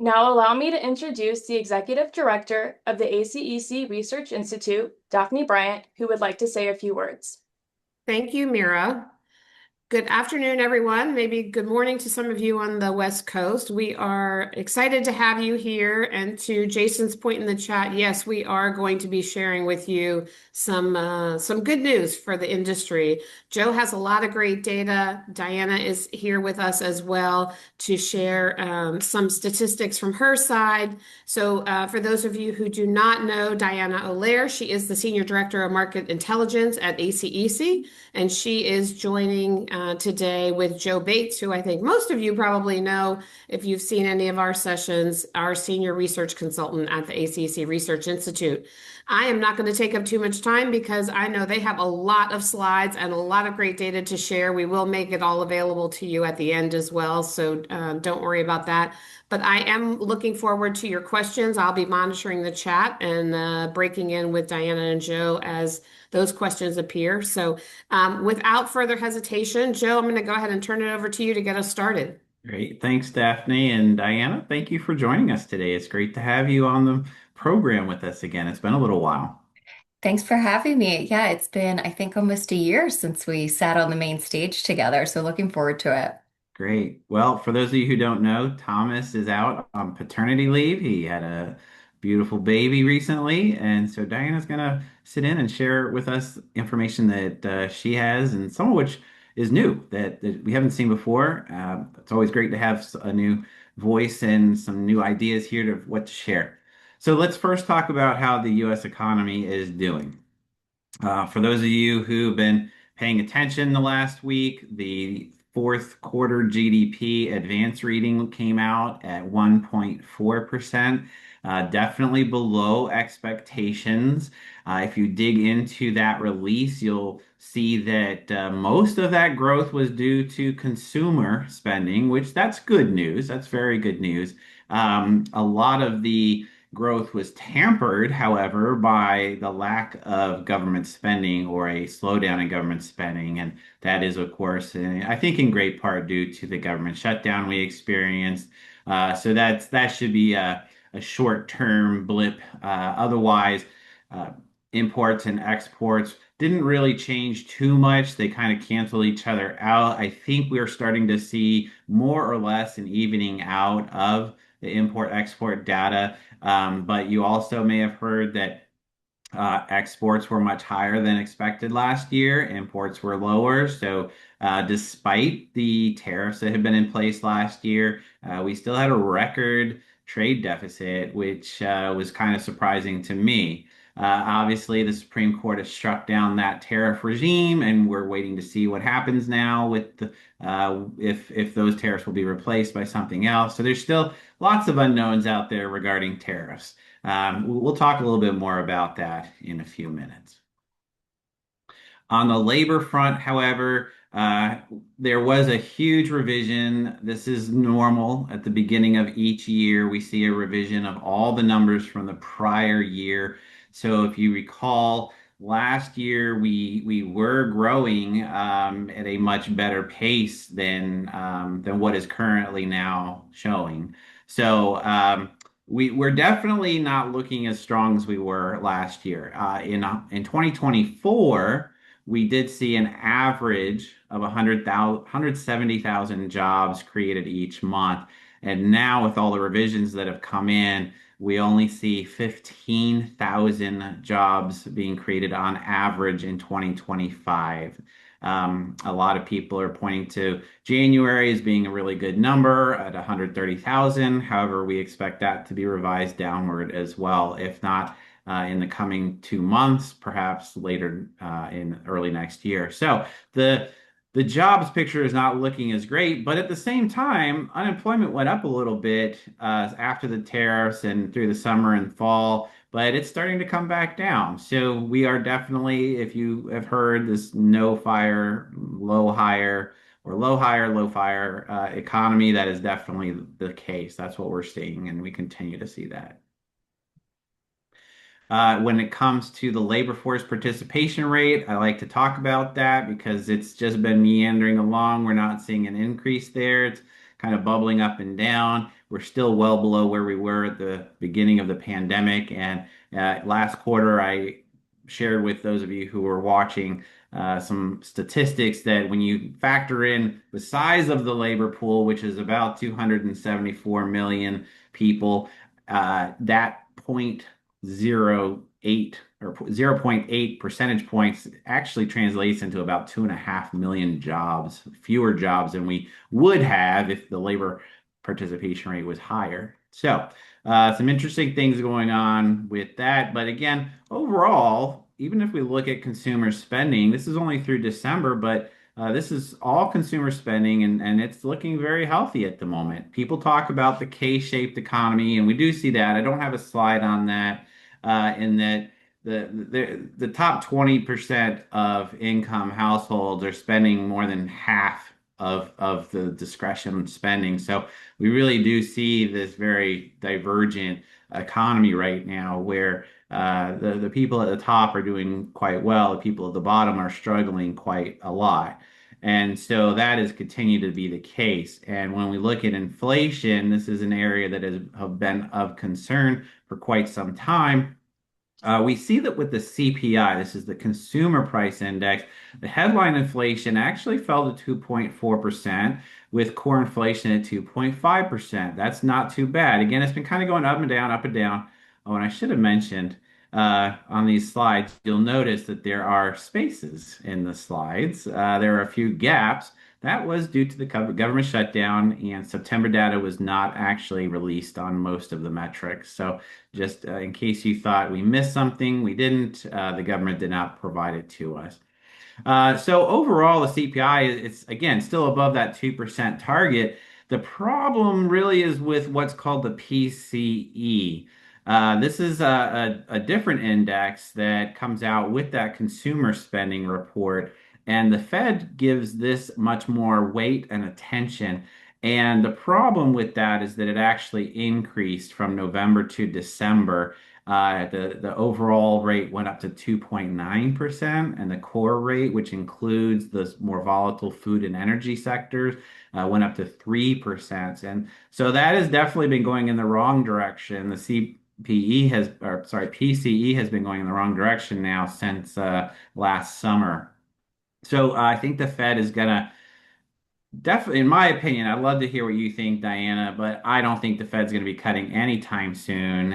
Now allow me to introduce the Executive Director of the ACEC Research Institute, Daphne Bryant, who would like to say a few words. Thank you, Mira. Good afternoon, everyone. Maybe good morning to some of you on the West Coast. We are excited to have you here. And to Jason's point in the chat, yes, we are going to be sharing with you some good news for the industry. Joe has a lot of great data. Diana is here with us as well to share some statistics from her side. So, for those of you who do not know Diana Olaire, she is the Senior Director of Market Intelligence at ACEC, and she is joining today with Joe Bates, who I think most of you probably know if you've seen any of our sessions, our Senior Research Consultant at the ACEC Research Institute. I am not going to take up too much time because I know they have a lot of slides and a lot of great data to share. We will make it all available to you at the end as well, so don't worry about that. But I am looking forward to your questions. I'll be monitoring the chat and breaking in with Diana and Joe as those questions appear. So without further hesitation, Joe, I'm going to go ahead and turn it over to you to get us started. Great. Thanks, Daphne and Diana. Thank you for joining us today. It's great to have you on the program with us again. It's been a little while. Thanks for having me. Yeah, it's been, I think, almost a year since we sat on the main stage together. So looking forward to it. Great. Well, for those of you who don't know, Thomas is out on paternity leave. He had a beautiful baby recently, and so Diana's going to sit in and share with us information that she has, and some of which is new that we haven't seen before. It's always great to have a new voice and some new ideas here to what to share. So let's first talk about how the U.S. economy is doing. For those of you who've been paying attention the last week, the fourth quarter GDP advance reading came out at 1.4%, definitely below expectations. If you dig into that release, you'll see that most of that growth was due to consumer spending, which that's good news. That's very good news. A lot of the growth was tempered, however, by the lack of government spending or a slowdown in government spending. And that is, of course, I think in great part due to the government shutdown we experienced. So that should be a short-term blip. Otherwise, uh, imports and exports didn't really change too much. They kind of cancel each other out. I think we are starting to see more or less an evening out of the import-export data. But you also may have heard that exports were much higher than expected last year. Imports were lower. So, despite the tariffs that had been in place last year, we still had a record trade deficit, which was kind of surprising to me. Obviously, the Supreme Court has struck down that tariff regime, and we're waiting to see what happens now with the if those tariffs will be replaced by something else. So there's still lots of unknowns out there regarding tariffs. We'll talk a little bit more about that in a few minutes. On the labor front, however, there was a huge revision. This is normal. At the beginning of each year, we see a revision of all the numbers from the prior year. So if you recall, last year we were growing at a much better pace than what is currently now showing. So we're definitely not looking as strong as we were last year. In 2024, we did see an average of 170,000 jobs created each month. And now, with all the revisions that have come in, we only see 15,000 jobs being created on average in 2025. A lot of people are pointing to January as being a really good number at 130,000. However, we expect that to be revised downward as well, if not in the coming 2 months, perhaps later in early next year. So the jobs picture is not looking as great, but at the same time, unemployment went up a little bit after the tariffs and through the summer and fall, but it's starting to come back down. So we are definitely, if you have heard this no fire, low hire, or low hire, low fire economy, that is definitely the case. That's what we're seeing, and we continue to see that. When it comes to the labor force participation rate, I like to talk about that because it's just been meandering along. We're not seeing an increase there. It's kind of bubbling up and down. we're still well below where we were at the beginning of the pandemic. And last quarter, I shared with those of you who were watching some statistics that when you factor in the size of the labor pool, which is about 274 million people, that 0.08 or zero point 0.8 percentage points actually translates into about 2.5 million jobs, fewer jobs than we would have if the labor participation rate was higher. So, some interesting things going on with that. But again, overall, even if we look at consumer spending, this is only through December, but this is all consumer spending, and it's looking very healthy at the moment. People talk about the K-shaped economy, and we do see that. I don't have a slide on that, in that the top 20% of income households are spending more than half of the discretion spending. So we really do see this very divergent economy right now where the people at the top are doing quite well. The people at the bottom are struggling quite a lot. And so that has continued to be the case. And when we look at inflation, this is an area that has have been of concern for quite some time. We see that with the CPI, this is the Consumer Price Index, the headline inflation actually fell to 2.4%, with core inflation at 2.5%. That's not too bad. Again, it's been kind of going up and down, up and down. Oh, and I should have mentioned on these slides, you'll notice that there are spaces in the slides. There are a few gaps. That was due to the government shutdown, and September data was not actually released on most of the metrics. So just in case you thought we missed something, we didn't. The government did not provide it to us. So overall, the CPI it's again still above that 2% target. The problem really is with what's called the PCE. This is a different index that comes out with that consumer spending report, and the Fed gives this much more weight and attention. And the problem with that is that it actually increased from November to December. The overall rate went up to 2.9%, and the core rate, which includes the more volatile food and energy sectors, went up to 3%. And so that has definitely been going in the wrong direction. The CPE has, or sorry, PCE has been going in the wrong direction now since last summer. So I think the Fed is gonna definitely, in my opinion, I'd love to hear what you think, Diana, but I don't think the Fed's going to be cutting anytime soon.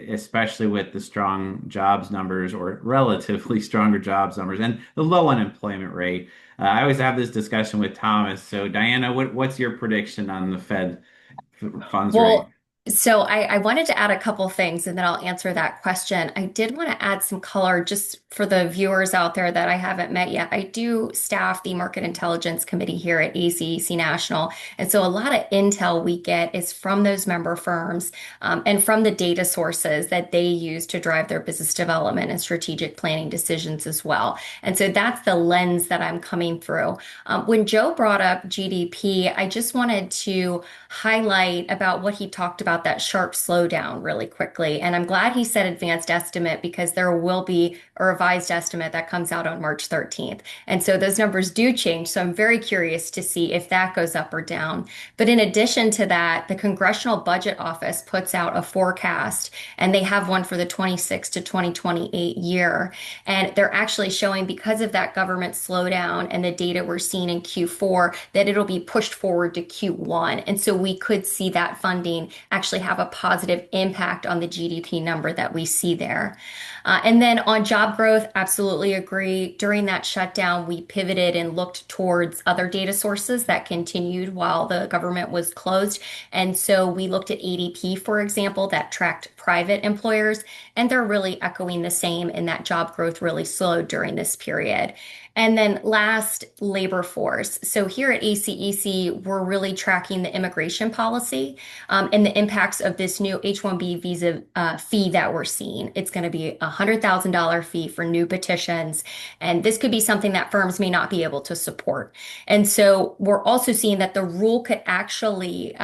Especially with the strong jobs numbers or relatively stronger jobs numbers and the low unemployment rate. I always have this discussion with Thomas. So, Diana, what's your prediction on the Fed funds rate? Well, so I wanted to add a couple things and then I'll answer that question. I did want to add some color just for the viewers out there that I haven't met yet. I do staff the Market Intelligence Committee here at ACEC National. And so a lot of intel we get is from those member firms and from the data sources that they use to drive their business development and strategic planning decisions as well. And so that's the lens that I'm coming through. When Joe brought up GDP, I just wanted to highlight about what he talked about that sharp slowdown really quickly. And I'm glad he said advanced estimate because there will be a revised estimate that comes out on March 13th. And so those numbers do change. So I'm very curious to see if that goes up or down. But in addition to that, the Congressional Budget Office puts out a forecast and they have one for the 26 to 2028 year. And they're actually showing because of that government slowdown and the data we're seeing in Q4 that it'll be pushed forward to Q1. And so we could see that funding actually have a positive impact on the GDP number that we see there. And then on job growth, absolutely agree. During that shutdown, we pivoted and looked towards other data sources that continued while the government was closed. And so we looked at ADP, for example, that tracked private employers, and they're really echoing the same in that job growth really slowed during this period. And then last, labor force. So here at ACEC, we're really tracking the immigration policy and the impacts of this new H-1B visa fee that we're seeing. It's going to be a $100,000 fee for new petitions. And this could be something that firms may not be able to support. And so we're also seeing that the rule could actually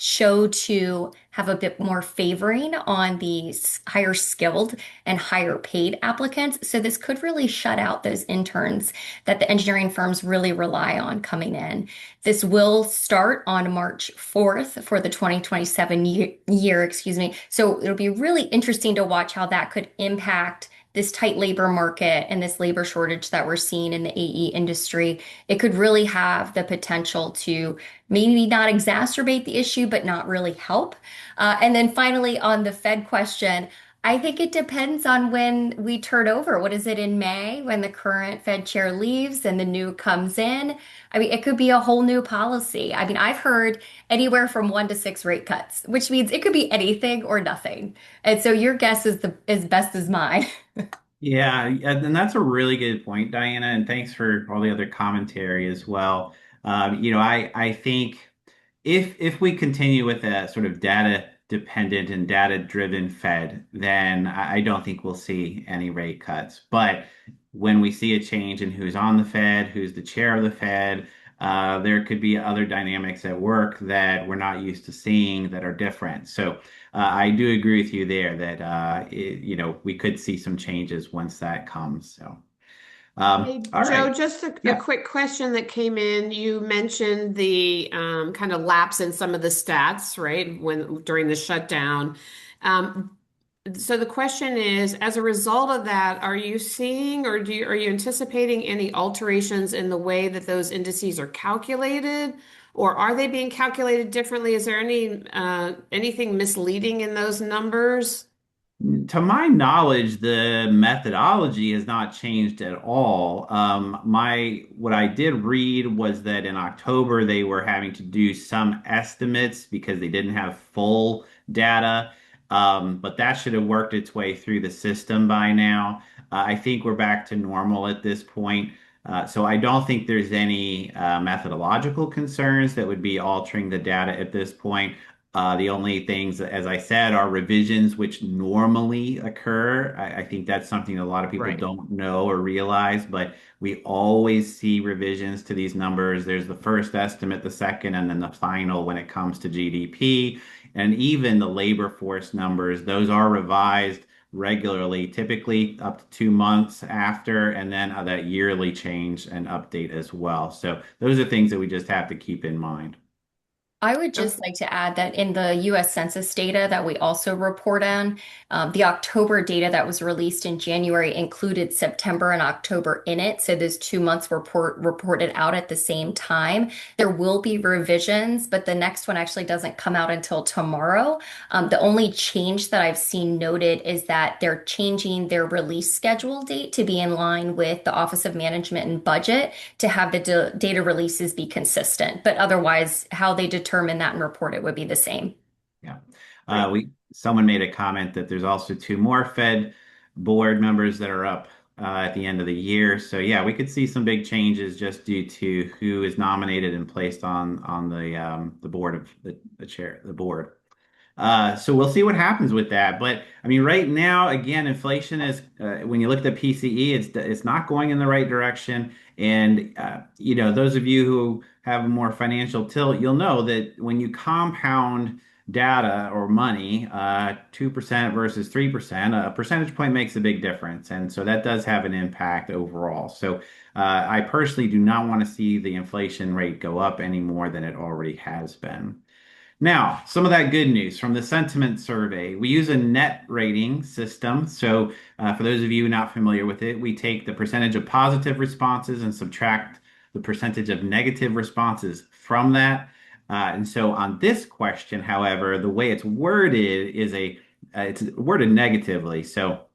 show to have a bit more favoring on the higher skilled and higher paid applicants. So this could really shut out those interns that the engineering firms really rely on coming in. This will start on March 4th for the 2027 year, excuse me. So it'll be really interesting to watch how that could impact this tight labor market and this labor shortage that we're seeing in the AE industry. It could really have the potential to maybe not exacerbate the issue, but not really help. And then finally, on the Fed question, I think it depends on when we turn over. What is it in May when the current Fed chair leaves and the new comes in? I mean, it could be a whole new policy. I mean, I've heard anywhere from 1 to 6 rate cuts, which means it could be anything or nothing. And so your guess is the as best as mine. Yeah, and that's a really good point, Diana, and thanks for all the other commentary as well. I think if we continue with a sort of data dependent and data driven Fed, then I don't think we'll see any rate cuts. But when we see a change in who's on the Fed, who's the chair of the Fed, there could be other dynamics at work that we're not used to seeing that are different. So I do agree with you there that we could see some changes once that comes. So Hey, all Joe, right, just a yeah. quick question that came in. You mentioned the kind of lapse in some of the stats, right, when during the shutdown. Um, so the question is, as a result of that, are you seeing or are you anticipating any alterations in the way that those indices are calculated, or are they being calculated differently? Is there anything misleading in those numbers? To my knowledge, the methodology has not changed at all. My what I did read was that in October they were having to do some estimates because they didn't have full data. But that should have worked its way through the system by now. I think we're back to normal at this point. So I don't think there's any methodological concerns that would be altering the data at this point. The only things, as I said, are revisions which normally occur. I think that's something a lot of people Right. don't know or realize, but we always see revisions to these numbers. There's the first estimate, the second, and then the final when it comes to GDP. And even the labor force numbers, those are revised regularly, typically up to 2 months after, and then that yearly change and update as well. So those are things that we just have to keep in mind. I would just like to add that in the US Census data that we also report on, the October data that was released in January included September and October in it. So those 2 months were reported out at the same time. There will be revisions, but the next one actually doesn't come out until tomorrow. The only change that I've seen noted is that they're changing their release schedule date to be in line with the Office of Management and Budget to have the data releases be consistent. But otherwise, how they determine that and report it would be the same. Yeah. Great. We someone made a comment that there's also two more Fed board members that are up at the end of the year. So yeah, we could see some big changes just due to who is nominated and placed on the board of the chair, the board. So we'll see what happens with that. But I mean, right now, again, inflation is when you look at the PCE, it's not going in the right direction. And those of you who have a more financial tilt, you'll know that when you compound data or money, 2% versus 3%, a percentage point makes a big difference. And so that does have an impact overall. So I personally do not want to see the inflation rate go up any more than it already has been. Now, some of that good news from the sentiment survey. We use a net rating system. So, for those of you not familiar with it, we take the percentage of positive responses and subtract the percentage of negative responses from that. And so, on this question, however, the way it's worded is it's worded negatively. So,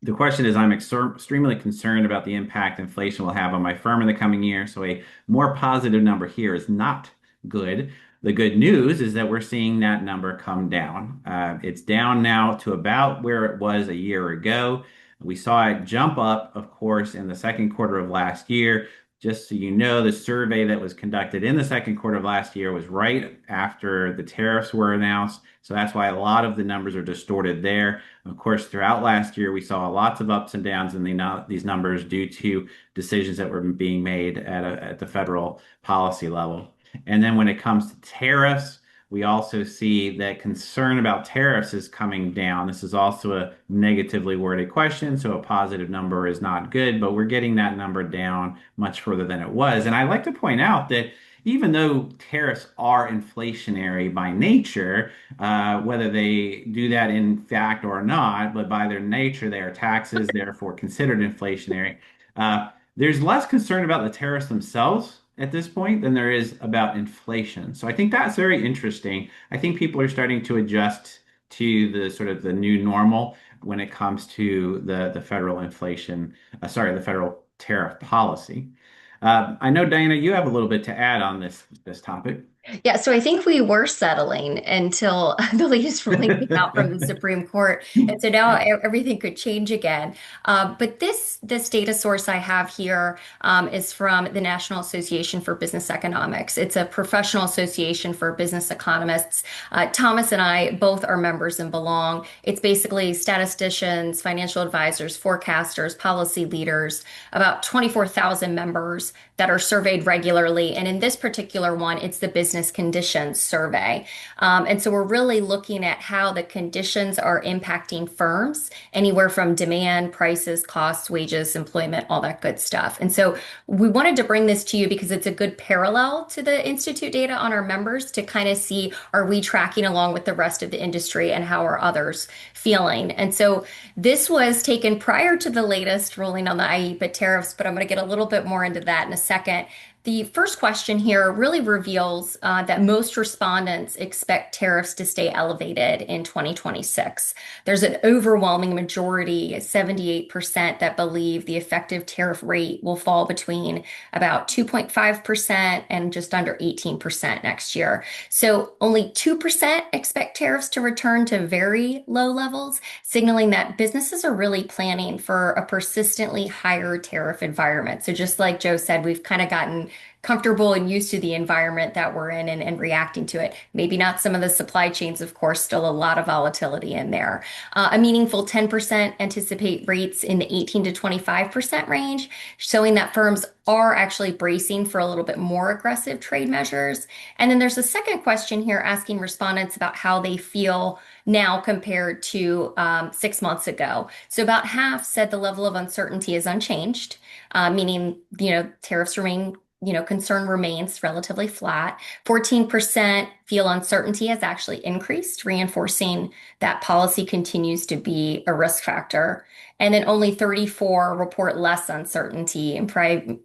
the question is, I'm extremely concerned about the impact inflation will have on my firm in the coming year. So a more positive number here is not good. The good news is that we're seeing that number come down. It's down now to about where it was a year ago. We saw it jump up, of course, in the second quarter of last year. Just so you know, the survey that was conducted in the second quarter of last year was right after the tariffs were announced. So that's why a lot of the numbers are distorted there. Of course, throughout last year, we saw lots of ups and downs in these numbers due to decisions that were being made at the federal policy level. And then when it comes to tariffs, We also see that concern about tariffs is coming down. This is also a negatively worded question, so a positive number is not good, but we're getting that number down much further than it was. And I like to point out that even though tariffs are inflationary by nature, whether they do that in fact or not, but by their nature, they are taxes, therefore considered inflationary. There's less concern about the tariffs themselves at this point than there is about inflation. So I think that's very interesting. I think people are starting to adjust to the sort of the new normal when it comes to the federal inflation, the federal tariff policy. I know, Diana, you have a little bit to add on this topic. Yeah, so I think we were settling until the latest ruling came out from the Supreme Court, and so now everything could change again. But this data source I have here is from the National Association for Business Economics. It's a professional association for business economists. Thomas and I both are members and belong. It's basically statisticians, financial advisors, forecasters, policy leaders, about 24,000 members that are surveyed regularly. And in this particular one, it's the business conditions survey. And so we're really looking at how the conditions are impacting firms, anywhere from demand, prices, costs, wages, employment, all that good stuff. And so we wanted to bring this to you because it's a good parallel to the Institute data on our members to kind of see, are we tracking along with the rest of the industry and how are others feeling? And so this was taken prior to the latest ruling on the IEEPA tariffs, but I'm going to get a little bit more into that in a second. The first question here really reveals that most respondents expect tariffs to stay elevated in 2026. There's an overwhelming majority, 78%, that believe the effective tariff rate will fall between about 2.5% and just under 18% next year. So only 2% expect tariffs to return to very low levels, signaling that businesses are really planning for a persistently higher tariff environment. So just like Joe said, we've kind of gotten comfortable and used to the environment that we're in and reacting to it. Maybe not some of the supply chains, of course, still a lot of volatility in there. A meaningful 10% anticipate rates in the 18 to 25% range, showing that firms are actually bracing for a little bit more aggressive trade measures. And then there's a second question here asking respondents about how they feel now compared to 6 months ago. So about half said the level of uncertainty is unchanged, meaning, tariffs remain, concern remains relatively flat. 14% feel uncertainty has actually increased, reinforcing that policy continues to be a risk factor. And then only 34 report less uncertainty, and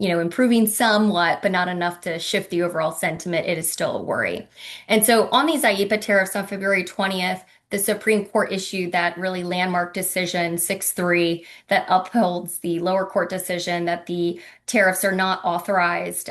improving somewhat, but not enough to shift the overall sentiment. It is still a worry. And so on these IEEPA tariffs on February 20th, the Supreme Court issued that really landmark decision 6-3 that upholds the lower court decision that the tariffs are not authorized.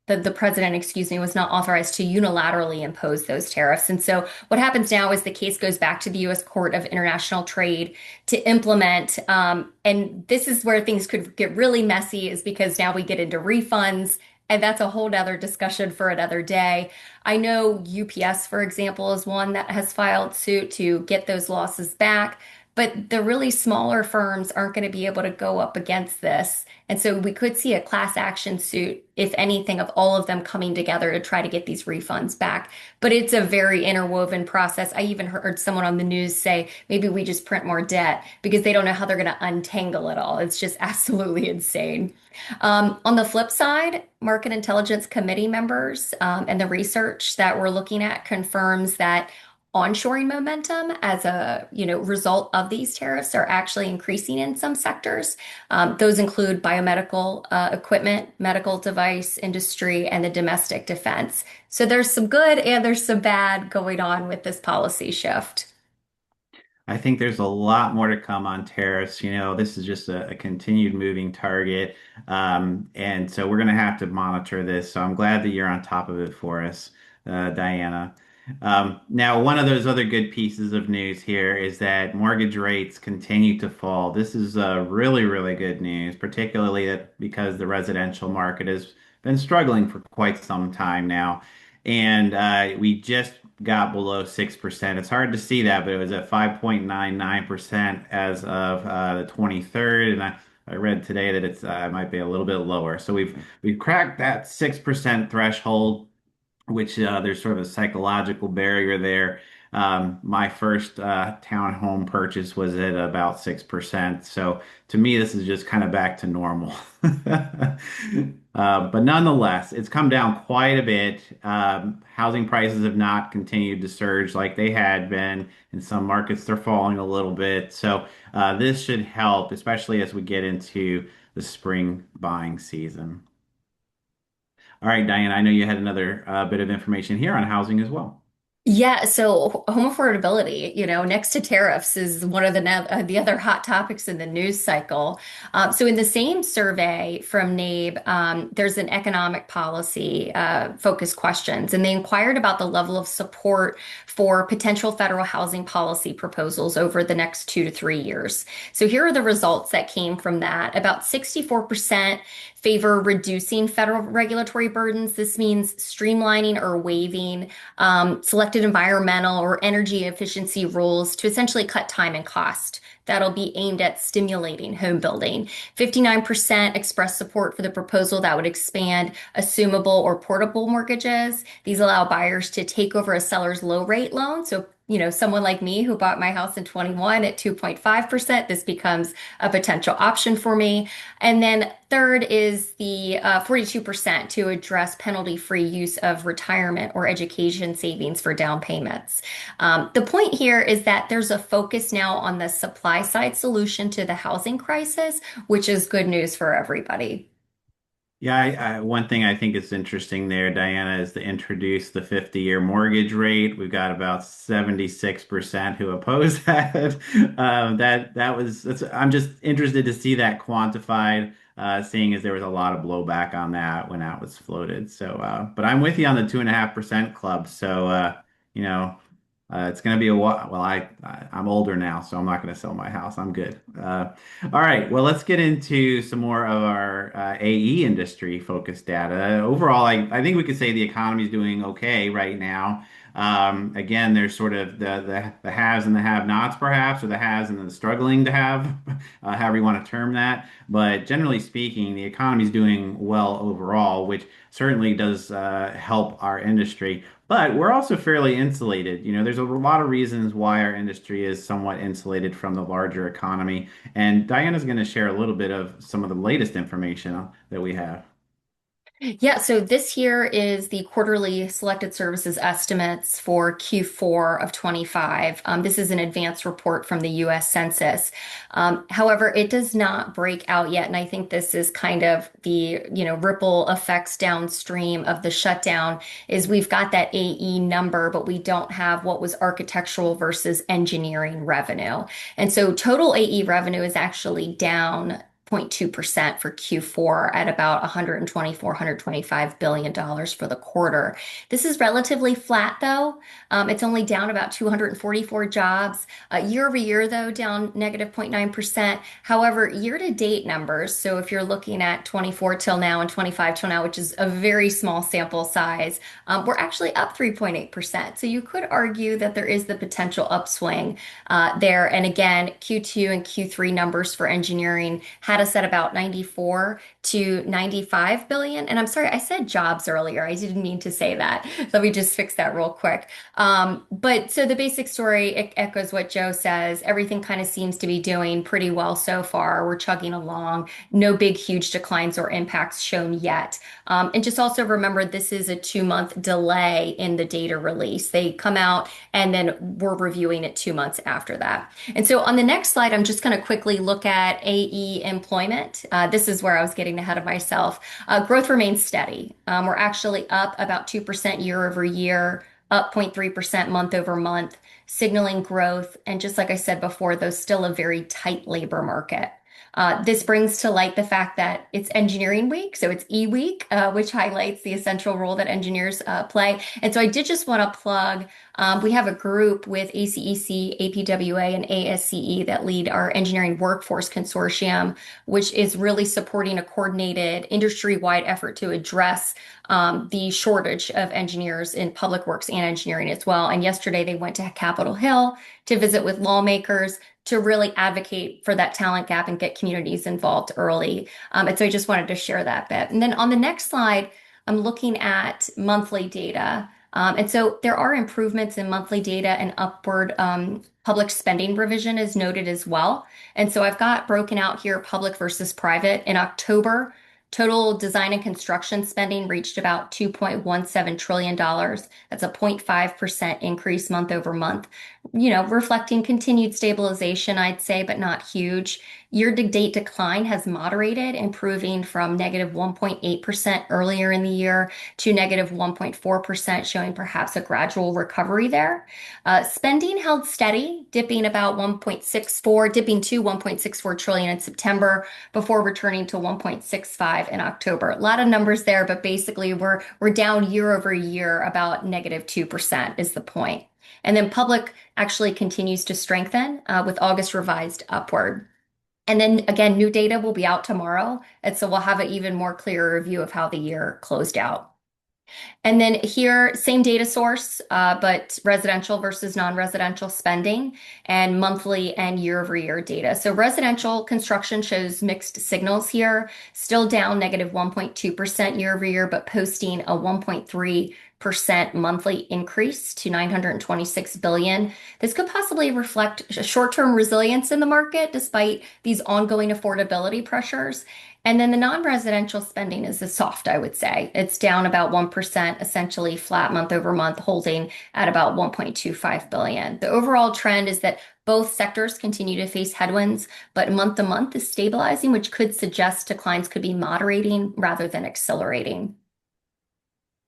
The president, excuse me, was not authorized to unilaterally impose those tariffs. And so what happens now is the case goes back to the U.S. Court of International Trade to implement. And this is where things could get really messy, is because now we get into refunds. And that's a whole other discussion for another day. I know UPS, for example, is one that has filed suit to get those losses back, but the really smaller firms aren't going to be able to go up against this. And so we could see a class action suit, if anything, of all of them coming together to try to get these refunds back. But it's a very interwoven process. I even heard someone on the news say, maybe we just print more debt, because they don't know how they're going to untangle it all. It's just absolutely insane. On the flip side, Market Intelligence Committee members and the research that we're looking at confirms that onshoring momentum as a result of these tariffs are actually increasing in some sectors. Those include biomedical equipment, medical device industry, and the domestic defense. So there's some good and there's some bad going on with this policy shift. I think there's a lot more to come on tariffs. This is just a continued moving target. And so we're going to have to monitor this. So I'm glad that you're on top of it for us, Diana. Now, one of those other good pieces of news here is that mortgage rates continue to fall. This is really, really good news, particularly because the residential market has been struggling for quite some time now. And we just got below 6%. It's hard to see that, but it was at 5.99% as of the 23rd. And I read today that it might be a little bit lower. So we've cracked that 6% threshold. which there's sort of a psychological barrier there. My first townhome purchase was at about 6%. So to me, this is just kind of back to normal. But nonetheless, it's come down quite a bit. Housing prices have not continued to surge like they had been. In some markets, they're falling a little bit. So this should help, especially as we get into the spring buying season. All right, Diane, I know you had another bit of information here on housing as well. Yeah, so home affordability, next to tariffs is one of the other hot topics in the news cycle. So in the same survey from NABE, there's an economic policy focused questions, and they inquired about the level of support for potential federal housing policy proposals over the next 2 to 3 years. So here are the results that came from that. About 64% favor reducing federal regulatory burdens. This means streamlining or waiving selected environmental or energy efficiency rules to essentially cut time and cost. That'll be aimed at stimulating home building. 59% express support for the proposal that would expand assumable or portable mortgages. These allow buyers to take over a seller's low rate loan. So, someone like me who bought my house in 21 at 2.5%, this becomes a potential option for me. And then third is the 42% to address penalty-free use of retirement or education savings for down payments. The point here is that there's a focus now on the supply side solution to the housing crisis, which is good news for everybody. Yeah, one thing I think is interesting there, Diana, is to introduce the 50-year mortgage rate. We've got about 76% who oppose that. I'm just interested to see that quantified, seeing as there was a lot of blowback on that when that was floated. So, but I'm with you on the 2.5% club. So, you know, it's going to be a while. Well, I'm older now, so I'm not going to sell my house. I'm good. All right. Well, let's get into some more of our AE industry focused data. Overall, I think we could say the economy is doing okay right now. Again, there's sort of the haves and the have-nots, perhaps, or the haves and the struggling to have, however you want to term that. But generally speaking, the economy is doing well overall, which certainly does help our industry. But we're also fairly insulated. There's a lot of reasons why our industry is somewhat insulated from the larger economy. And Diana's going to share a little bit of some of the latest information that we have. Yeah, so this here is the quarterly selected services estimates for Q4 of 25. This is an advanced report from the US Census. However, it does not break out yet, and I think this is kind of the, ripple effects downstream of the shutdown is we've got that AE number, but we don't have what was architectural versus engineering revenue. And so total AE revenue is actually down 0.2% for Q4 at about $125 billion for the quarter. This is relatively flat though. It's only down about 244 jobs. Year over year though, down negative 0.9%. However, year to date numbers, so if you're looking at 24 till now and 25 till now, which is a very small sample size, we're actually up 3.8%. So you could argue that there is the potential upswing there. And again, Q2 and Q3 numbers for engineering had us at about 94 to 95 billion. And I'm sorry, I said jobs earlier. I didn't mean to say that. Let me just fix that real quick. But so the basic story echoes what Joe says. Everything kind of seems to be doing pretty well so far. We're chugging along. No big, huge declines or impacts shown yet. And just also remember, this is a 2-month delay in the data release. They come out and then we're reviewing it 2 months after that. And so on the next slide, I'm just going to quickly look at AE employment. This is where I was getting ahead of myself. Growth remains steady. We're actually up about 2% year over year, up 0.3% month over month, signaling growth. And just like I said before, though, still a very tight labor market. This brings to light the fact that it's engineering week, so it's E-week, which highlights the essential role that engineers play. And so I did just want to plug, we have a group with ACEC, APWA, and ASCE that lead our engineering workforce consortium, which is really supporting a coordinated industry-wide effort to address the shortage of engineers in public works and engineering as well. And yesterday they went to Capitol Hill to visit with lawmakers to really advocate for that talent gap and get communities involved early. And so I just wanted to share that bit. And then on the next slide, I'm looking at monthly data. And so there are improvements in monthly data and upward public spending revision is noted as well. And so I've got broken out here public versus private. In October, total design and construction spending reached about $2.17 trillion. That's a 0.5% increase month over month, reflecting continued stabilization, I'd say, but not huge. Year-to-date decline has moderated, improving from negative 1.8% earlier in the year to negative 1.4%, showing perhaps a gradual recovery there. Spending held steady, dipping to 1.64 trillion in September before returning to 1.65 in October. A lot of numbers there, but basically we're down year over year about negative 2% is the point. And then public actually continues to strengthen with August revised upward. And then again, new data will be out tomorrow. And so we'll have an even more clearer view of how the year closed out. And then here, same data source, but residential versus non-residential spending and monthly and year-over-year data. So residential construction shows mixed signals here, still down negative 1.2% year-over-year, but posting a 1.3% monthly increase to 926 billion. This could possibly reflect a short-term resilience in the market despite these ongoing affordability pressures. And then the non-residential spending is the soft, I would say. It's down about 1%, essentially flat month over month, holding at about 1.25 billion. The overall trend is that both sectors continue to face headwinds, but month to month is stabilizing, which could suggest declines could be moderating rather than accelerating.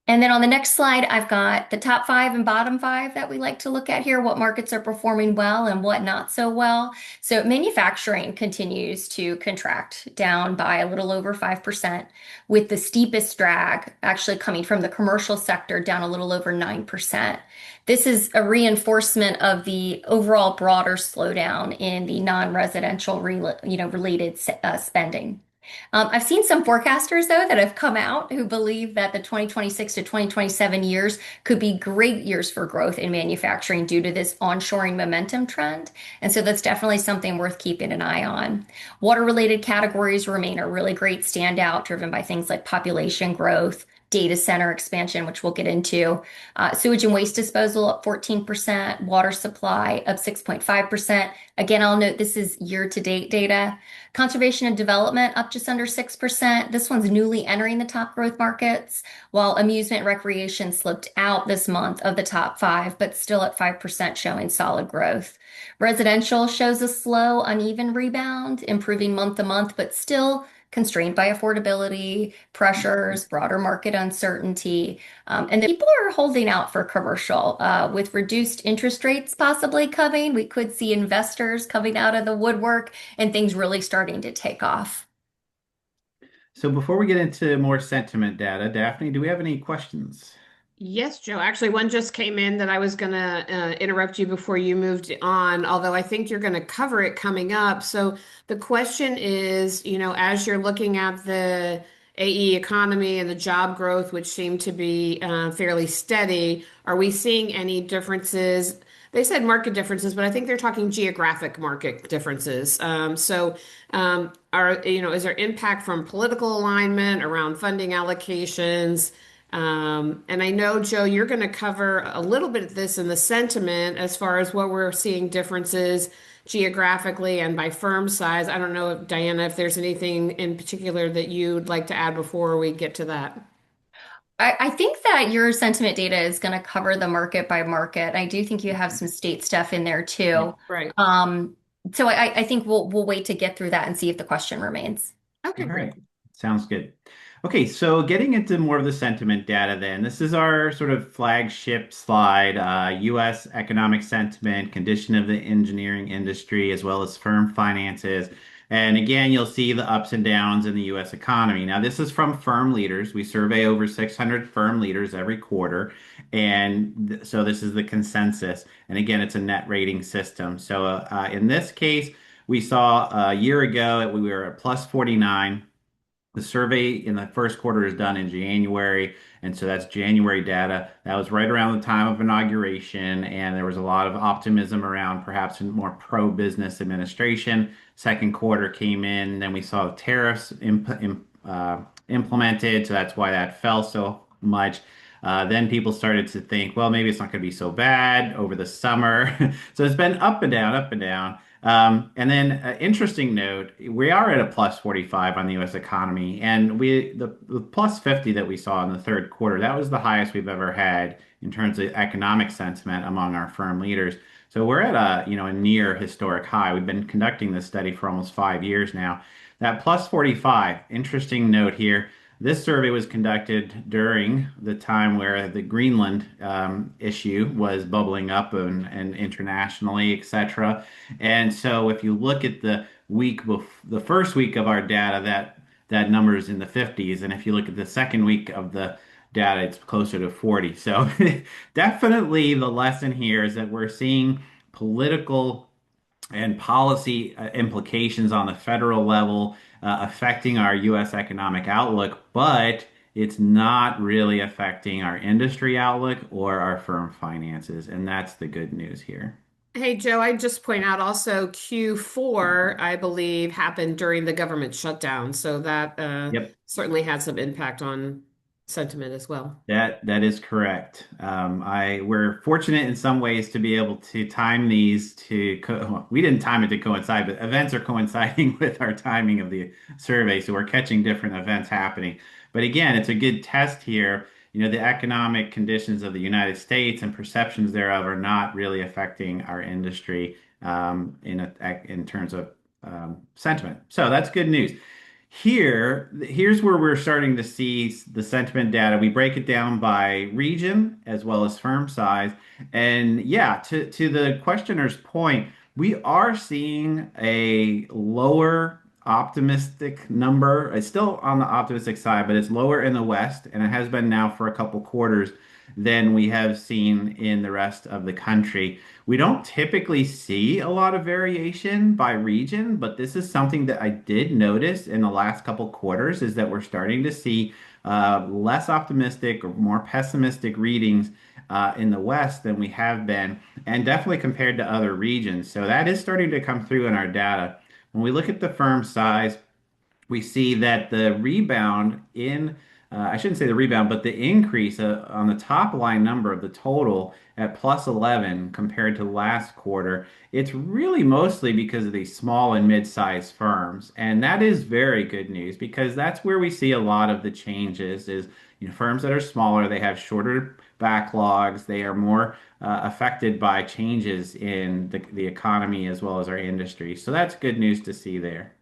And then on the next slide, I've got the top five and bottom five that we like to look at here, what markets are performing well and what not so well. So manufacturing continues to contract down by a little over 5%, with the steepest drag actually coming from the commercial sector down a little over 9%. This is a reinforcement of the overall broader slowdown in the non-residential related spending. I've seen some forecasters, though, that have come out who believe that the 2026 to 2027 years could be great years for growth in manufacturing due to this onshoring momentum trend. And so that's definitely something worth keeping an eye on. Water-related categories remain a really great standout, driven by things like population growth, data center expansion, which we'll get into. Sewage and waste disposal up 14%, water supply up 6.5%. Again, I'll note this is year-to-date data. Conservation and development up just under 6%. This one's newly entering the top growth markets, while amusement and recreation slipped out this month of the top five, but still at 5% showing solid growth. Residential shows a slow, uneven rebound, improving month to month, but still constrained by affordability pressures, broader market uncertainty. And people are holding out for commercial. With reduced interest rates possibly coming, we could see investors coming out of the woodwork and things really starting to take off. So before we get into more sentiment data, Daphne, do we have any questions? Yes, Joe. Actually, one just came in that I was going to interrupt you before you moved on, although I think you're going to cover it coming up. So the question is, as you're looking at the AE economy and the job growth, which seem to be fairly steady, are we seeing any differences? They said market differences, but I think they're talking geographic market differences. Is there impact from political alignment around funding allocations? And I know, Joe, you're going to cover a little bit of this in the sentiment as far as what we're seeing differences geographically and by firm size. I don't know, Diana, if there's anything in particular that you'd like to add before we get to that. I think that your sentiment data is going to cover the market by market. I do think you have some state stuff in there too. Right. So I think we'll wait to get through that and see if the question remains. Okay, All great. right. Sounds good. Okay, so getting into more of the sentiment data then, this is our sort of flagship slide, U.S. economic sentiment, condition of the engineering industry, as well as firm finances. And again, you'll see the ups and downs in the U.S. economy. Now, this is from firm leaders. We survey over 600 firm leaders every quarter. And so this is the consensus. And again, it's a net rating system. So in this case, we saw a year ago, we were at plus 49. The survey in the first quarter is done in January, and so that's January data. That was right around the time of inauguration, and there was a lot of optimism around perhaps a more pro-business administration. Second quarter came in, then we saw tariffs implemented, so that's why that fell so much. Then people started to think, well, maybe it's not going to be so bad over the summer. So it's been up and down, up and down. And then, interesting note, we are at a plus 45 on the U.S. economy, and the plus 50 that we saw in the third quarter, that was the highest we've ever had in terms of economic sentiment among our firm leaders. So we're at a near historic high. We've been conducting this study for almost 5 years now. That plus 45, interesting note here. This survey was conducted during the time where the Greenland issue was bubbling up and internationally, et cetera. And so if you look at the first week of our data, that number is in the 50s, and if you look at the second week of the data, it's closer to 40. So definitely the lesson here is that we're seeing political and policy implications on the federal level affecting our U.S. economic outlook, but it's not really affecting our industry outlook or our firm finances. And that's the good news here. Hey, Joe, I just point out also Q4, I believe, happened during the government shutdown. So that Yep. certainly had some impact on sentiment as well. That is correct. We're fortunate in some ways to be able to time these well, we didn't time it to coincide, but events are coinciding with our timing of the survey, so we're catching different events happening. But again, it's a good test here. The economic conditions of the United States and perceptions thereof are not really affecting our industry in terms of sentiment. So that's good news. Here's where we're starting to see the sentiment data. We break it down by region as well as firm size. And yeah, to the questioner's point, we are seeing a lower optimistic number. It's still on the optimistic side, but it's lower in the West, and it has been now for a couple quarters than we have seen in the rest of the country. We don't typically see a lot of variation by region, but this is something that I did notice in the last couple quarters is that we're starting to see less optimistic or more pessimistic readings in the West than we have been, and definitely compared to other regions. So that is starting to come through in our data. When we look at the firm size, we see that the rebound I shouldn't say the rebound, but the increase on the top line number of the total at plus 11 compared to last quarter, it's really mostly because of these small and mid-sized firms. And that is very good news because that's where we see a lot of the changes is, firms that are smaller, they have shorter backlogs, they are more affected by changes in the economy as well as our industry. So that's good news to see there.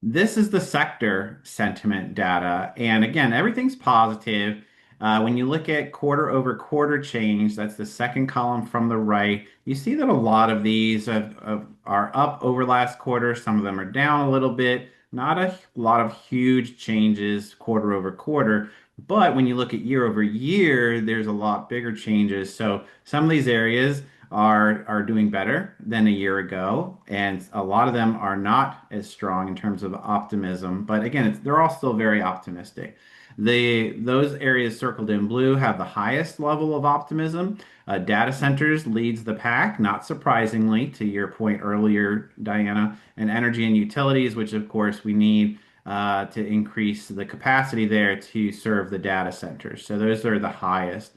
This is the sector sentiment data. And again, everything's positive. When you look at quarter over quarter change, that's the second column from the right, you see that a lot of these are up over last quarter. Some of them are down a little bit. Not a lot of huge changes quarter over quarter. But when you look at year over year, there's a lot bigger changes. So some of these areas are doing better than a year ago, and a lot of them are not as strong in terms of optimism. But again, they're all still very optimistic. Those areas circled in blue have the highest level of optimism. Data centers leads the pack, not surprisingly, to your point earlier, Diana, and energy and utilities, which of course we need to increase the capacity there to serve the data centers. So those are the highest.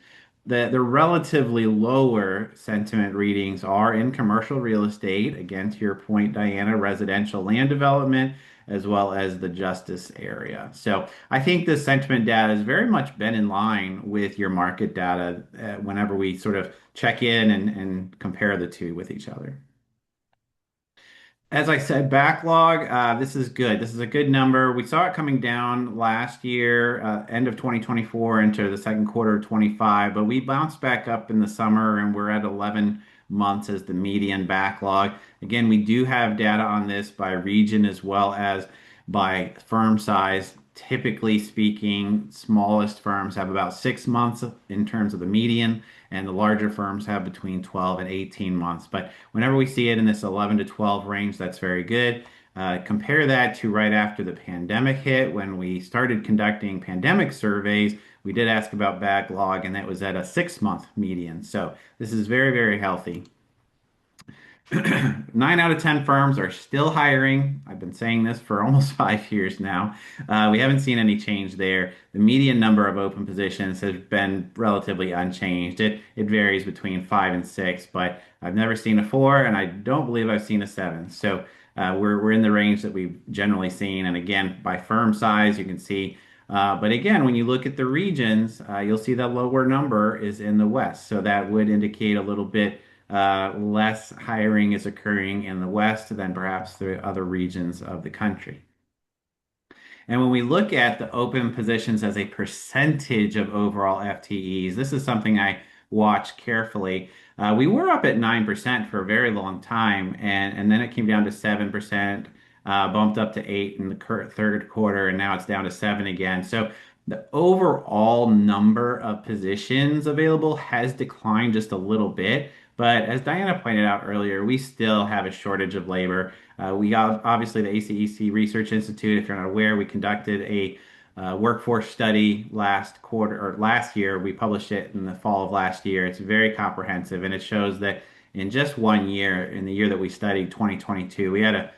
The relatively lower sentiment readings are in commercial real estate, again, to your point, Diana, residential land development, as well as the justice area. So I think the sentiment data has very much been in line with your market data whenever we sort of check in and compare the two with each other. As I said, backlog, this is good. This is a good number. We saw it coming down last year, end of 2024 into the second quarter of 25, but we bounced back up in the summer and we're at 11 months as the median backlog. Again, we do have data on this by region as well as by firm size. Typically speaking, smallest firms have about 6 months in terms of the median, and the larger firms have between 12 and 18 months. But whenever we see it in this 11 to 12 range, that's very good. Compare that to right after the pandemic hit when we started conducting pandemic surveys. We did ask about backlog, and that was at a 6-month median. So this is very, very healthy. Nine out of 10 firms are still hiring. I've been saying this for almost 5 years now. We haven't seen any change there. The median number of open positions has been relatively unchanged. It varies between five and six, but I've never seen a four, and I don't believe I've seen a seven. So we're in the range that we've generally seen. And again, by firm size, you can see. But again, when you look at the regions, you'll see that lower number is in the West. So that would indicate a little bit less hiring is occurring in the West than perhaps the other regions of the country. And when we look at the open positions as a percentage of overall FTEs, this is something I watch carefully. We were up at 9% for a very long time, and then it came down to 7%, bumped up to 8 in the third quarter, and now it's down to 7 again. So the overall number of positions available has declined just a little bit. But as Diana pointed out earlier, we still have a shortage of labor. We got obviously the ACEC Research Institute, if you're not aware, we conducted a workforce study last quarter or last year. We published it in the fall of last year. It's very comprehensive and it shows that in just 1 year, in the year that we studied, 2022, we had a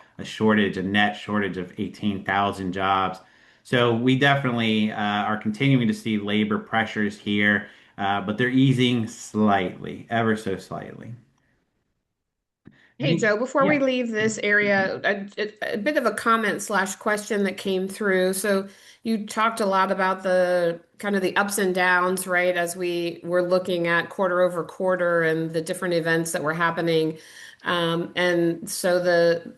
net shortage of 18,000 jobs. So we definitely are continuing to see labor pressures here, but they're easing slightly, ever so slightly. Hey, Joe, before we Yeah. leave this area, a bit of a comment slash question that came through. So you talked a lot about the kind of the ups and downs, right, as we were looking at quarter over quarter and the different events that were happening. And so the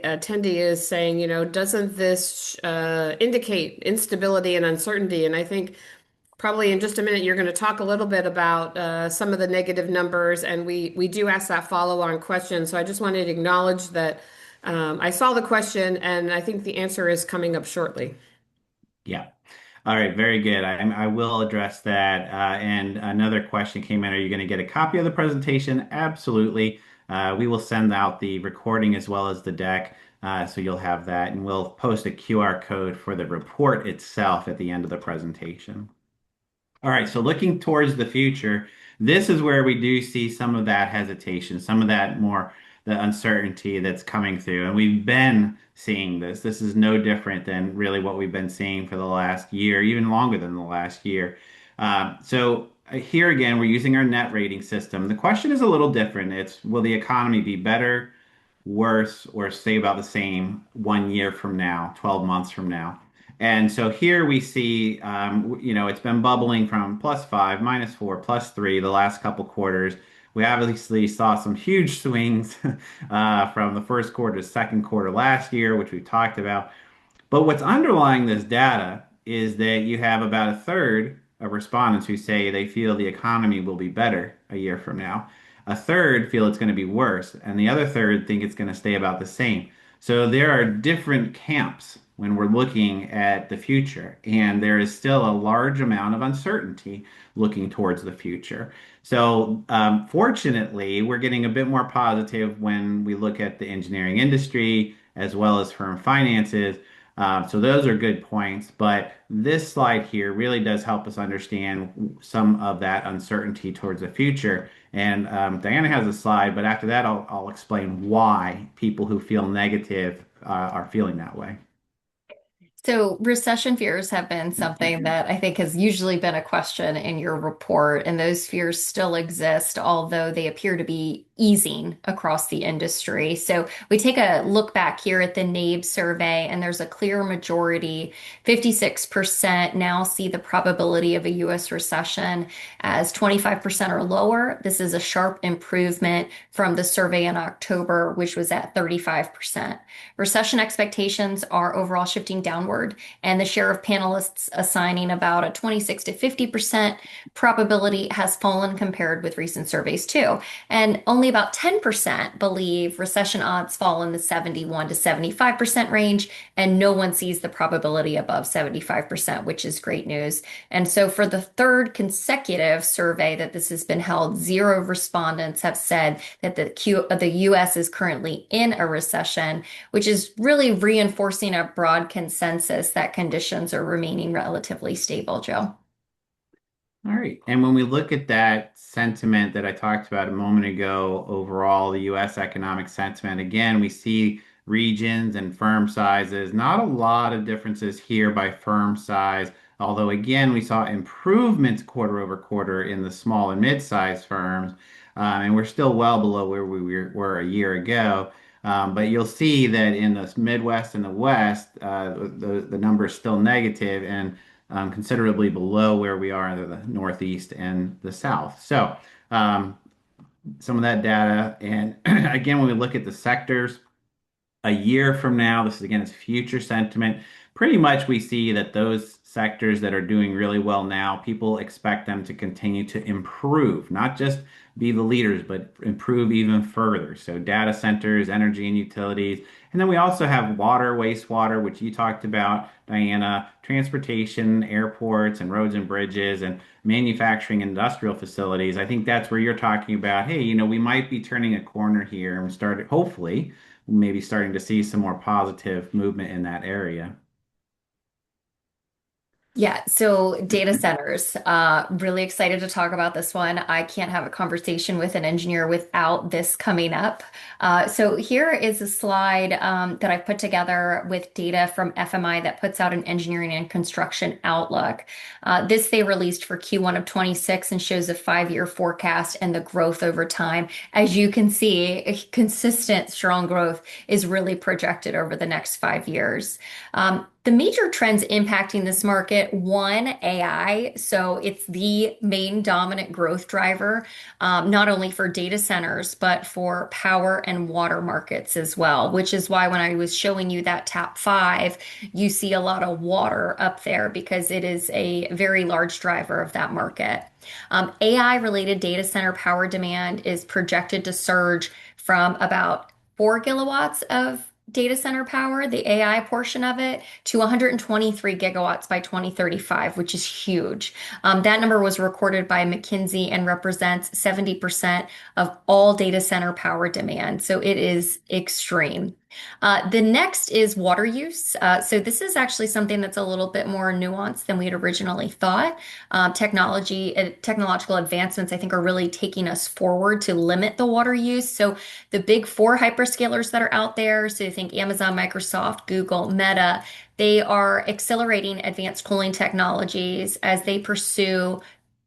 attendee is saying, doesn't this indicate instability and uncertainty? And I think probably in just a minute, you're going to talk a little bit about some of the negative numbers, and we do ask that follow-on question. So I just wanted to acknowledge that I saw the question, and I think the answer is coming up shortly. Yeah. All right, very good. I will address that. And another question came in. Are you going to get a copy of the presentation? Absolutely. We will send out the recording as well as the deck, so you'll have that. And we'll post a QR code for the report itself at the end of the presentation. All right, so looking towards the future, this is where we do see some of that hesitation, some of that more the uncertainty that's coming through. And we've been seeing this. This is no different than really what we've been seeing for the last year, even longer than the last year. Here again, we're using our net rating system. The question is a little different. It's will the economy be better, worse, or stay about the same 1 year from now, 12 months from now? And so here we see, it's been bubbling from +5, -4, +3 the last couple quarters. We obviously saw some huge swings from the first quarter to second quarter last year, which we talked about. But what's underlying this data is that you have about a third of respondents who say they feel the economy will be better a year from now. A third feel it's going to be worse, and the other third think it's going to stay about the same. So there are different camps when we're looking at the future, and there is still a large amount of uncertainty looking towards the future. So, fortunately, we're getting a bit more positive when we look at the engineering industry as well as firm finances. So those are good points, but this slide here really does help us understand some of that uncertainty towards the future. And Diana has a slide, but after that, I'll explain why people who feel negative are feeling that way. So recession fears have been something that I think has usually been a question in your report, and those fears still exist, although they appear to be easing across the industry. So we take a look back here at the NABE survey, and there's a clear majority, 56% now see the probability of a US recession as 25% or lower. This is a sharp improvement from the survey in October, which was at 35%. Recession expectations are overall shifting downward, and the share of panelists assigning about a 26 to 50% probability has fallen compared with recent surveys too. And only about 10% believe recession odds fall in the 71 to 75% range, and no one sees the probability above 75%, which is great news. And so for the third consecutive survey that this has been held, 0 respondents have said that the US is currently in a recession, which is really reinforcing a broad consensus that conditions are remaining relatively stable, Joe. All right. And when we look at that sentiment that I talked about a moment ago, overall, the U.S. economic sentiment, again, we see regions and firm sizes. Not a lot of differences here by firm size, although, again, we saw improvements quarter over quarter in the small and mid-sized firms. And we're still well below where were a year ago. But you'll see that in the Midwest and the West, the number is still negative, and considerably below where we are in the Northeast and the South. So, um, some of that data. And again, when we look at the sectors, a year from now, this is again, it's future sentiment. Pretty much we see that those sectors that are doing really well now, people expect them to continue to improve, not just be the leaders, but improve even further. So data centers, energy and utilities. And then we also have water, wastewater, which you talked about, Diana, transportation, airports and roads and bridges and manufacturing industrial facilities. I think that's where you're talking about, hey, we might be turning a corner here and start, hopefully, maybe starting to see some more positive movement in that area. Yeah, so data centers, really excited to talk about this one. I can't have a conversation with an engineer without this coming up. So here is a slide that I've put together with data from FMI that puts out an engineering and construction outlook. This they released for Q1 of 26 and shows a 5-year forecast and the growth over time. As you can see, a consistent, strong growth is really projected over the next 5 years. The major trends impacting this market, one, AI. So it's the main dominant growth driver, not only for data centers, but for power and water markets as well, which is why when I was showing you that top five, you see a lot of water up there because it is a very large driver of that market. AI related data center power demand is projected to surge from about 4 gigawatts of data center power, the AI portion of it, to 123 gigawatts by 2035, which is huge. That number was recorded by McKinsey and represents 70% of all data center power demand. So it is extreme. The next is water use. So this is actually something that's a little bit more nuanced than we had originally thought. Technological advancements, I think, are really taking us forward to limit the water use. So the big four hyperscalers that are out there, so you think Amazon, Microsoft, Google, Meta, they are accelerating advanced cooling technologies as they pursue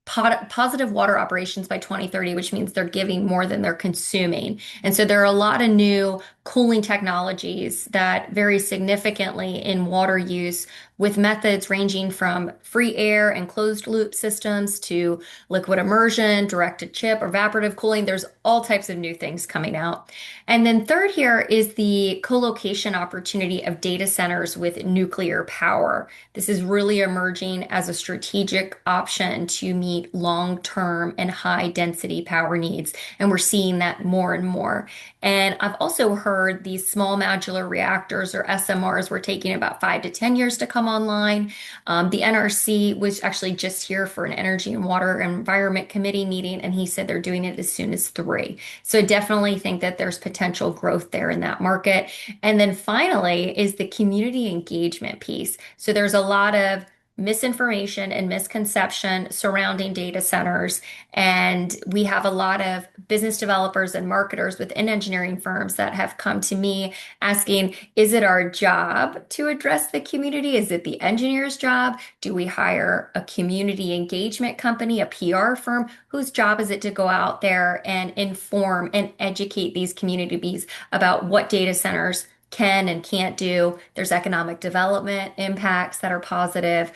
positive water operations by 2030, which means they're giving more than they're consuming. And so there are a lot of new cooling technologies that vary significantly in water use with methods ranging from free air and closed loop systems to liquid immersion, directed chip, evaporative cooling. There's all types of new things coming out. And then third here is the co-location opportunity of data centers with nuclear power. This is really emerging as a strategic option to meet long-term and high-density power needs. And we're seeing that more and more. And I've also heard these small modular reactors or SMRs were taking about 5 to 10 years to come online. The NRC was actually just here for an Energy and Water and Environment Committee meeting, and he said they're doing it as soon as 3. So I definitely think that there's potential growth there in that market. And then finally is the community engagement piece. So there's a lot of misinformation and misconception surrounding data centers. And we have a lot of business developers and marketers within engineering firms that have come to me asking, is it our job to address the community? Is it the engineer's job? Do we hire a community engagement company, a PR firm? Whose job is it to go out there and inform and educate these communities about what data centers can and can't do? There's economic development impacts that are positive.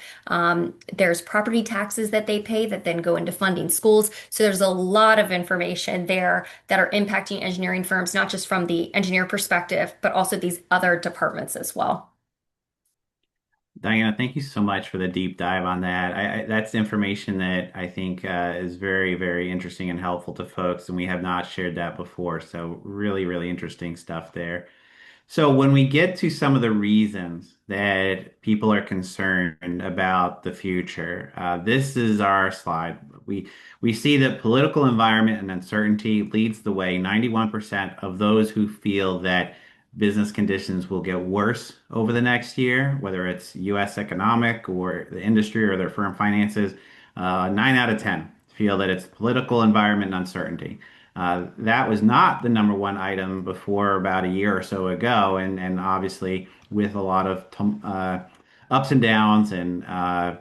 There's property taxes that they pay that then go into funding schools. So there's a lot of information there that are impacting engineering firms, not just from the engineer perspective, but also these other departments as well. Diana, thank you so much for the deep dive on that. That's information that I think is very, very interesting and helpful to folks, and we have not shared that before. So really, really interesting stuff there. So when we get to some of the reasons that people are concerned about the future, this is our slide. We see that political environment and uncertainty leads the way. 91% of those who feel that business conditions will get worse over the next year, whether it's U.S. economic or the industry or their firm finances, Nine out of 10 feel that it's political environment and uncertainty. That was not the number one item before about a year or so ago, and obviously with a lot of ups and downs and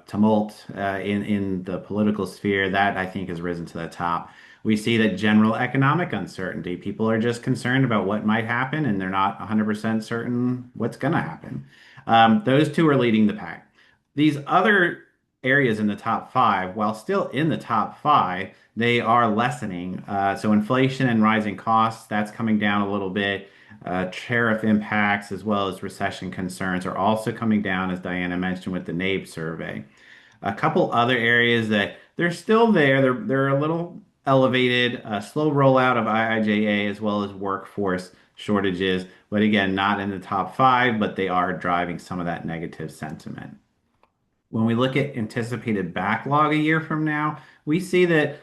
tumult in the political sphere, that I think has risen to the top. We see that general economic uncertainty. People are just concerned about what might happen, and they're not 100% certain what's going to happen. Those two are leading the pack. These other areas in the top five, while still in the top five, they are lessening. So inflation and rising costs, that's coming down a little bit. Tariff impacts as well as recession concerns are also coming down, as Diana mentioned with the NABE survey. A couple other areas that they're still there. They're a little elevated. Slow rollout of IIJA as well as workforce shortages, but again, not in the top five, but they are driving some of that negative sentiment. When we look at anticipated backlog a year from now, we see that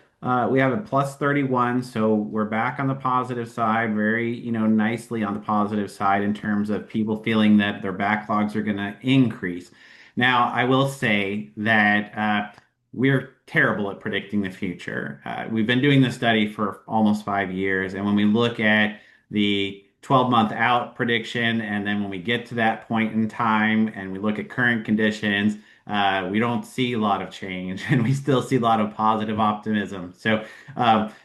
we have a plus 31, so we're back on the positive side, very, nicely on the positive side in terms of people feeling that their backlogs are going to increase. Now, I will say that we're terrible at predicting the future. We've been doing this study for almost 5 years, and when we look at the 12-month out prediction, and then when we get to that point in time and we look at current conditions, we don't see a lot of change, and we still see a lot of positive optimism. So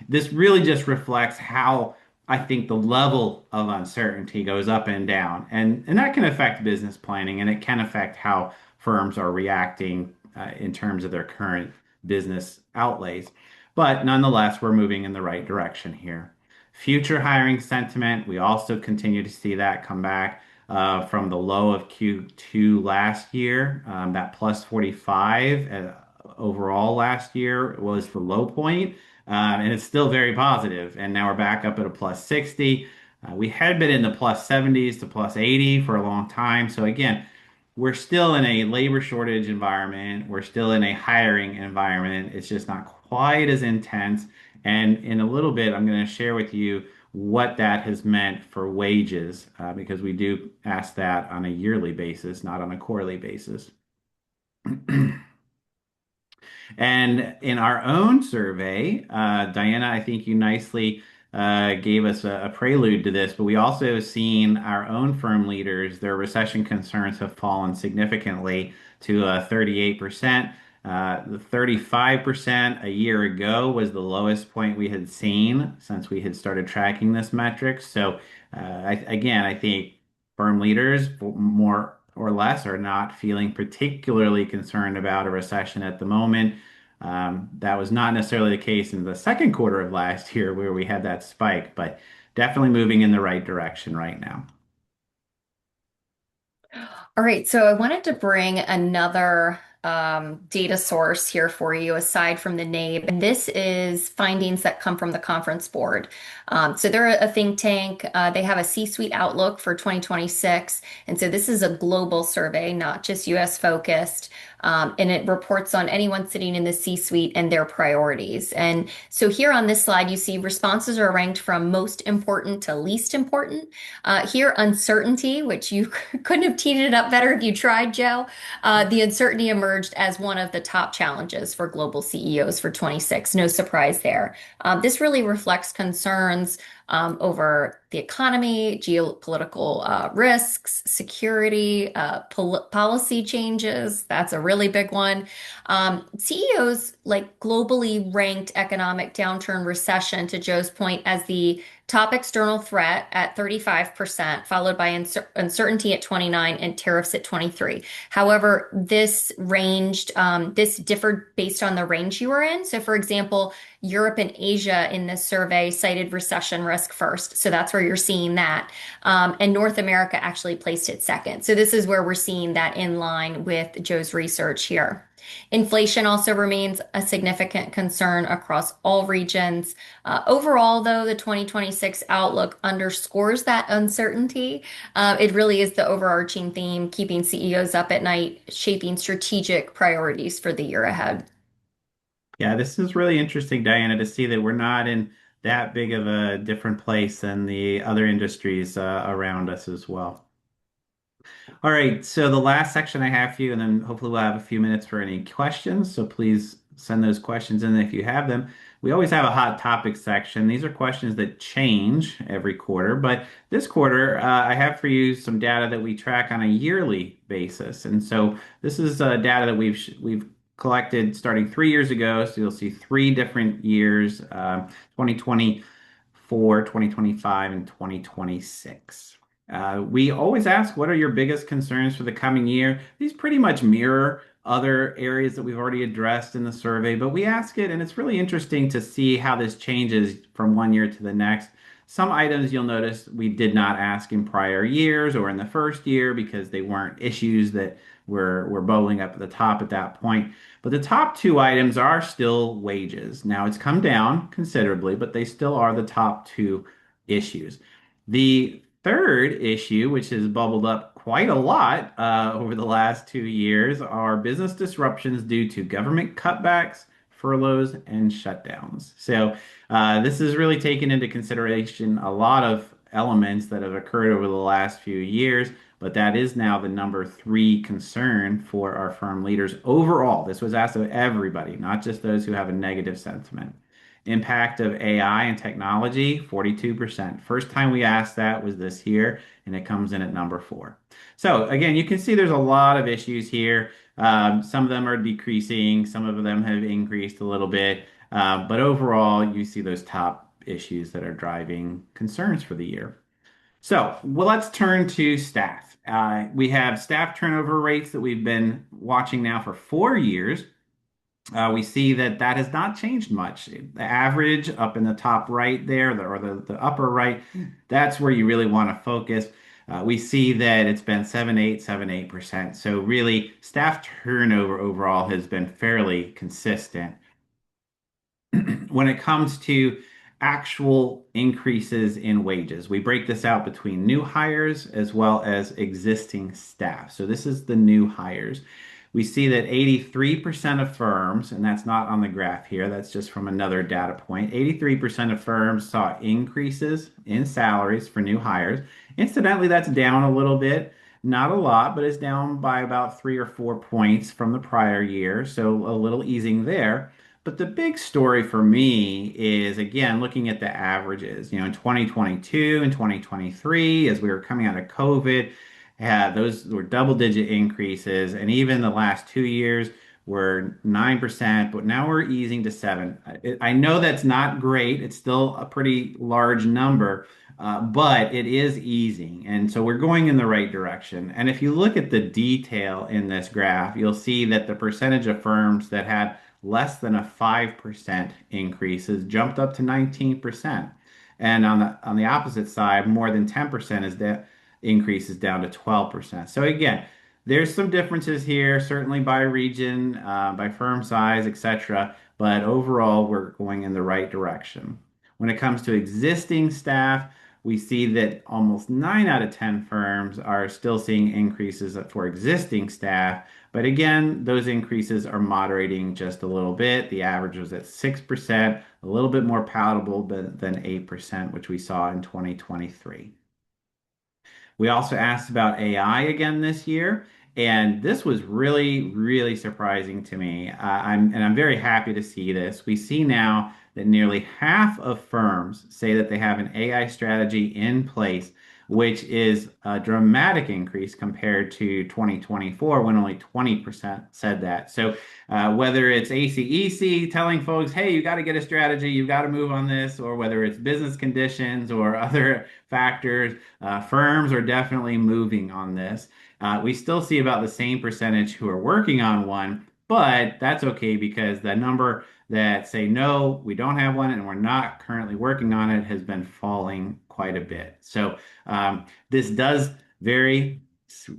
this really just reflects how I think the level of uncertainty goes up and down, and that can affect business planning, and it can affect how firms are reacting in terms of their current business outlays. But nonetheless, we're moving in the right direction here. Future hiring sentiment, we also continue to see that come back from the low of Q2 last year. That plus 45 overall last year was the low point, and it's still very positive. And now we're back up at a plus 60. We had been in the plus 70s to plus 80 for a long time. So again, we're still in a labor shortage environment. We're still in a hiring environment. It's just not quite as intense. And in a little bit, I'm going to share with you what that has meant for wages, because we do ask that on a yearly basis, not on a quarterly basis. And in our own survey, Diana, I think you nicely gave us a prelude to this, but we also have seen our own firm leaders, their recession concerns have fallen significantly to 38%. The 35% a year ago was the lowest point we had seen since we had started tracking this metric. So, again, I think firm leaders, more or less, are not feeling particularly concerned about a recession at the moment. That was not necessarily the case in the second quarter of last year where we had that spike, but definitely moving in the right direction right now. All right, so I wanted to bring another data source here for you aside from the NABE. And this is findings that come from the Conference Board. So they're a think tank. They have a C-suite outlook for 2026. And so this is a global survey, not just US focused. And it reports on anyone sitting in the C-suite and their priorities. And so here on this slide, you see responses are ranked from most important to least important. Here, uncertainty, which you couldn't have teed it up better if you tried, Joe. The uncertainty emerged as one of the top challenges for global CEOs for 26. No surprise there. This really reflects concerns over the economy, geopolitical risks, security, policy changes. That's a really big one. CEOs like globally ranked economic downturn recession, to Joe's point, as the top external threat at 35%, followed by uncertainty at 29 and tariffs at 23. However, this differed based on the range you were in. So for example, Europe and Asia in this survey cited recession risk first. So that's where you're seeing that. And North America actually placed it second. So this is where we're seeing that in line with Joe's research here. Inflation also remains a significant concern across all regions. Overall, though, the 2026 outlook underscores that uncertainty. It really is the overarching theme, keeping CEOs up at night, shaping strategic priorities for the year ahead. Yeah, this is really interesting, Diana, to see that we're not in that big of a different place than the other industries around us as well. All right, so the last section I have for you, and then hopefully we'll have a few minutes for any questions. So please send those questions in if you have them. We always have a hot topic section. These are questions that change every quarter, but this quarter, I have for you some data that we track on a yearly basis. And so this is data that we've collected starting 3 years ago. So you'll see three different years, 2024, 2025, and 2026. We always ask, what are your biggest concerns for the coming year? These pretty much mirror other areas that we've already addressed in the survey, but we ask it, and it's really interesting to see how this changes from one year to the next. Some items you'll notice we did not ask in prior years or in the first year because they weren't issues that were bubbling up at the top at that point. But the top two items are still wages. Now it's come down considerably, but they still are the top two issues. The third issue, which has bubbled up quite a lot over the last 2 years, are business disruptions due to government cutbacks, furloughs, and shutdowns. So this is really taken into consideration a lot of elements that have occurred over the last few years, but that is now the number three concern for our firm leaders overall. This was asked of everybody, not just those who have a negative sentiment. Impact of AI and technology, 42%. First time we asked that was this year, and it comes in at number four. So again, you can see there's a lot of issues here. Some of them are decreasing, some of them have increased a little bit, but overall, you see those top issues that are driving concerns for the year. So, well, let's turn to staff. We have staff turnover rates that we've been watching now for 4 years. We see that that has not changed much. The average up in the top right there, or the upper right, that's where you really want to focus. We see that it's been 7.8%. So really, staff turnover overall has been fairly consistent. When it comes to actual increases in wages, we break this out between new hires as well as existing staff. So this is the new hires. We see that 83% of firms, and that's not on the graph here, that's just from another data point, 83% of firms saw increases in salaries for new hires. Incidentally, that's down a little bit, not a lot, but it's down by about 3 or 4 points from the prior year, so a little easing there. But the big story for me is, again, looking at the averages. In 2022 and 2023, as we were coming out of COVID, those were double-digit increases. And even the last 2 years were 9%, but now we're easing to 7. I know that's not great. It's still a pretty large number, but it is easing. And so we're going in the right direction. And if you look at the detail in this graph, you'll see that the percentage of firms that had less than a 5% increase has jumped up to 19%. And on the opposite side, more than 10% is that increase is down to 12%. So again, there's some differences here, certainly by region, by firm size, etc. But overall, we're going in the right direction. When it comes to existing staff, we see that almost 9 out of 10 firms are still seeing increases for existing staff. But again, those increases are moderating just a little bit. The average was at 6%, a little bit more palatable than 8%, which we saw in 2023. We also asked about AI again this year, and this was really, really surprising to me. I'm very happy to see this. We see now that nearly half of firms say that they have an AI strategy in place, which is a dramatic increase compared to 2024 when only 20% said that. So whether it's ACEC telling folks, hey, you got to get a strategy, you got to move on this, or whether it's business conditions or other factors, firms are definitely moving on this. We still see about the same percentage who are working on one, but that's okay because the number that say, no, we don't have one and we're not currently working on it has been falling quite a bit. So this does vary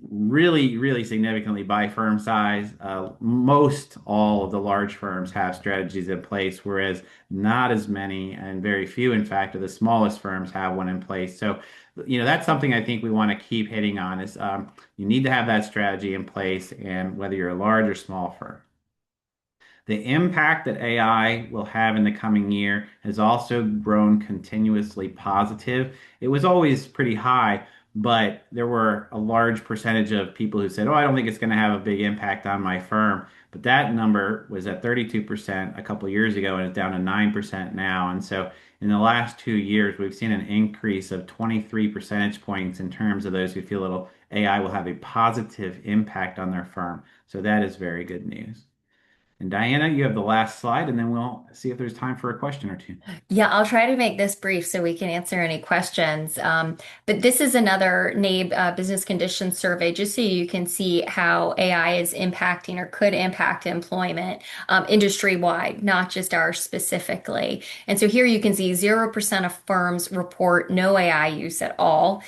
really, really significantly by firm size. Most all of the large firms have strategies in place, whereas not as many and very few, in fact, of the smallest firms have one in place. So, that's something I think we want to keep hitting on is you need to have that strategy in place, and whether you're a large or small firm. The impact that AI will have in the coming year has also grown continuously positive. It was always pretty high, but there were a large percentage of people who said, "Oh, I don't think it's going to have a big impact on my firm." But that number was at 32% a couple of years ago, and it's down to 9% now. And so in the last 2 years, we've seen an increase of 23 percentage points in terms of those who feel little AI will have a positive impact on their firm. So that is very good news. And Diana, you have the last slide, and then we'll see if there's time for a question or two. Yeah, I'll try to make this brief so we can answer any questions. But this is another NABE business conditions survey, just so you can see how AI is impacting or could impact employment industry-wide, not just ours specifically. And so here you can see 0% of firms report no AI use at all,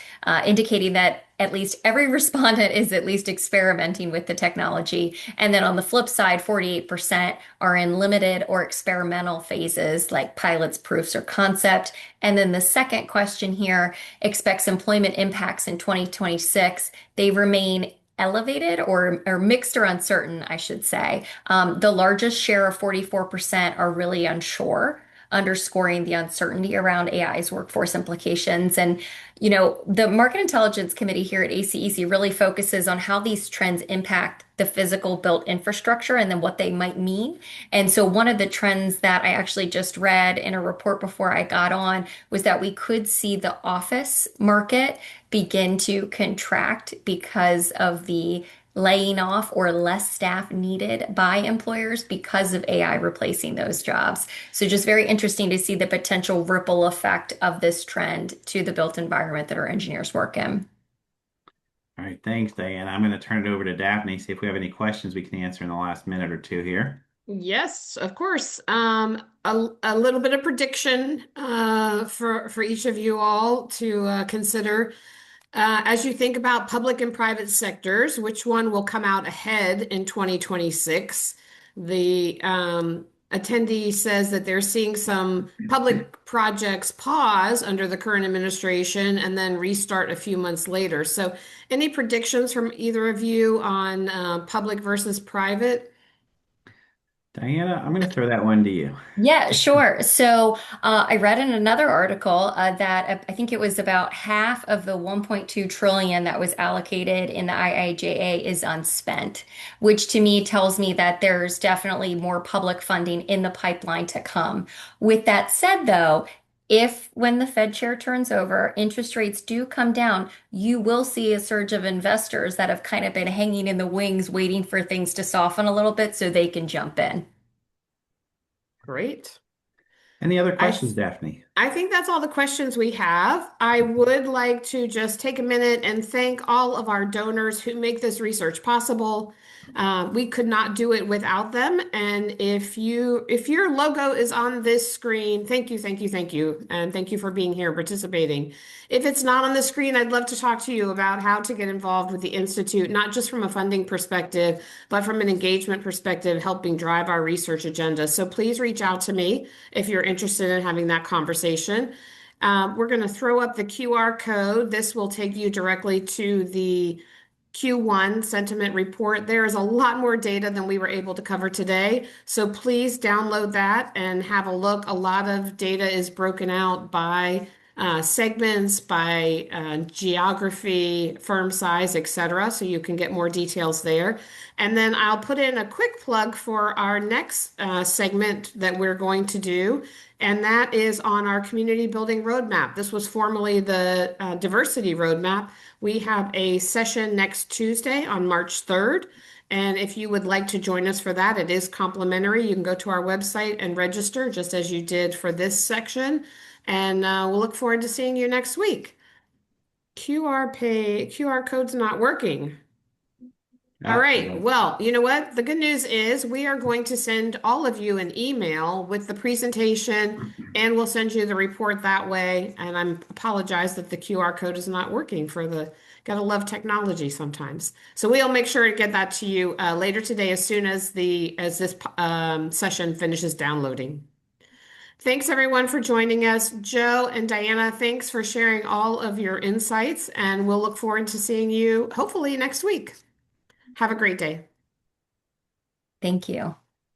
indicating that at least every respondent is at least experimenting with the technology. And then on the flip side, 48% are in limited or experimental phases like pilots, proofs, or concept. And then the second question here expects employment impacts in 2026. They remain elevated or mixed or uncertain, I should say. The largest share of 44% are really unsure, underscoring the uncertainty around AI's workforce implications. And, the Market Intelligence Committee here at ACEC really focuses on how these trends impact the physical built infrastructure and then what they might mean. And so one of the trends that I actually just read in a report before I got on was that we could see the office market begin to contract because of the laying off or less staff needed by employers because of AI replacing those jobs. So just very interesting to see the potential ripple effect of this trend to the built environment that our engineers work in. All right, thanks, Diana. I'm going to turn it over to Daphne, see if we have any questions we can answer in the last minute or two here. Yes, of course. A little bit of prediction for each of you all to consider. As you think about public and private sectors, which one will come out ahead in 2026? The attendee says that they're seeing some public projects pause under the current administration and then restart a few months later. So, any predictions from either of you on public versus private? Diana, I'm going to throw that one to you. Yeah, sure. So I read in another article that I think it was about half of the 1.2 trillion that was allocated in the IIJA is unspent, which to me tells me that there's definitely more public funding in the pipeline to come. With that said, though, if when the Fed chair turns over, interest rates do come down, you will see a surge of investors that have kind of been hanging in the wings, waiting for things to soften a little bit so they can jump in. Great. Any other I questions, Daphne? I think that's all the questions we have. I would like to just take a minute and thank all of our donors who make this research possible. We could not do it without them. And if your logo is on this screen, thank you, thank you, thank you, and thank you for being here participating. If it's not on the screen, I'd love to talk to you about how to get involved with the Institute, not just from a funding perspective, but from an engagement perspective, helping drive our research agenda. So please reach out to me if you're interested in having that conversation. We're going to throw up the QR code. This will take you directly to the Q1 sentiment report. There is a lot more data than we were able to cover today. So please download that and have a look. A lot of data is broken out by segments, by geography, firm size, etc. So you can get more details there. And then I'll put in a quick plug for our next segment that we're going to do, and that is on our community building roadmap. This was formerly the diversity roadmap. We have a session next Tuesday on March 3rd. And if you would like to join us for that, it is complimentary. You can go to our website and register just as you did for this section. And we'll look forward to seeing you next week. QR code's not working. All right. Well, you know what? The good news is we are going to send all of you an email with the presentation, and we'll send you the report that way. And I apologize that the QR code is not working gotta love technology sometimes. So we'll make sure to get that to you later today as soon as this session finishes downloading. Thanks everyone for joining us. Joe and Diana, thanks for sharing all of your insights, and we'll look forward to seeing you hopefully next week. Have a great day. Thank you.